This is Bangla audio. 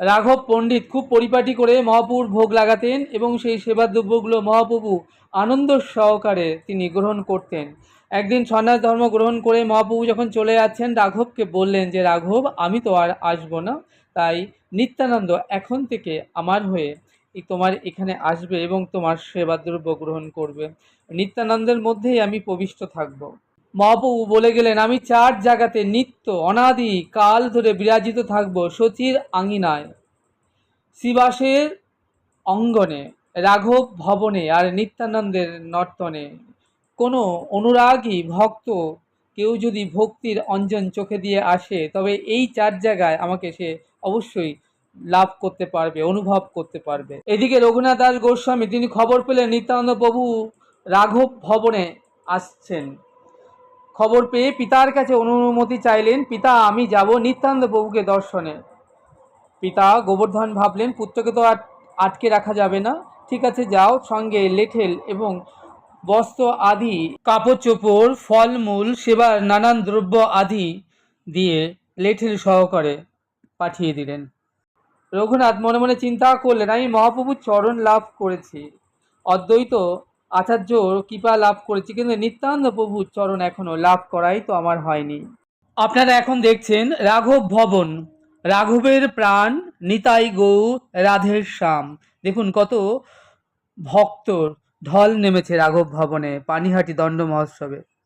রাঘব পণ্ডিত খুব পরিপাটি করে মহাপ্রভুর ভোগ লাগাতেন এবং সেই সেবা দ্রব্যগুলো মহাপ্রভু আনন্দ সহকারে তিনি গ্রহণ করতেন। একদিন সন্ন্যাস ধর্ম গ্রহণ করে মহাপ্রভু যখন চলে যাচ্ছেন, রাঘবকে বললেন যে রাঘব, আমি তো আর আসবো না, তাই নিত্যানন্দ এখন থেকে আমার হয়ে তোমার এখানে আসবে এবং তোমার সেবা দ্রব্য গ্রহণ করবে। নিত্যানন্দের মধ্যেই আমি প্রবিষ্ট থাকব। মহাপ্রভু বলে গেলেন, আমি 4 জায়গাতে নিত্য অনাদি কাল ধরে বিরাজিত থাকব, সতীর আঙিনায়, শিবাসের অঙ্গনে, রাঘব ভবনে আর নিত্যানন্দের নর্তনে। কোনো অনুরাগী ভক্ত কেউ যদি ভক্তির অঞ্জন চোখে দিয়ে আসে, তবে এই 4 জায়গায় আমাকে সে অবশ্যই লাভ করতে পারবে, অনুভব করতে পারবে। এদিকে রঘুনাথ দাস গোস্বামী তিনি খবর পেলেন নিত্যানন্দ প্রভু রাঘব ভবনে আসছেন। খবর পেয়ে পিতার কাছে অনুমতি চাইলেন, পিতা আমি যাব নিত্যানন্দ প্রভুকে দর্শনে। পিতা গোবর্ধন ভাবলেন, পুত্রকে তো আর আটকে রাখা যাবে না, ঠিক আছে যাও, সঙ্গে লেঠেল এবং বস্ত্র আদি, কাপড় চোপড়, ফলমূল, সেবার নানান দ্রব্য আদি দিয়ে লেঠেল সহকারে পাঠিয়ে দিলেন। রঘুনাথ মনে মনে চিন্তা করলেন, আমি মহাপ্রভুর চরণ লাভ করেছি, অদ্বৈত আচার্য কৃপা লাভ করেছি, কিন্তু নিত্যানন্দ প্রভুর চরণ এখনো লাভ করাই তো আমার হয়নি। আপনারা এখন দেখছেন রাঘব ভবন, রাঘবের প্রাণ, নিতাই গৌর, রাধের শ্যাম। দেখুন কত ভক্তর ঢল নেমেছে রাঘব ভবনে পানিহাটি দণ্ড মহোৎসবে।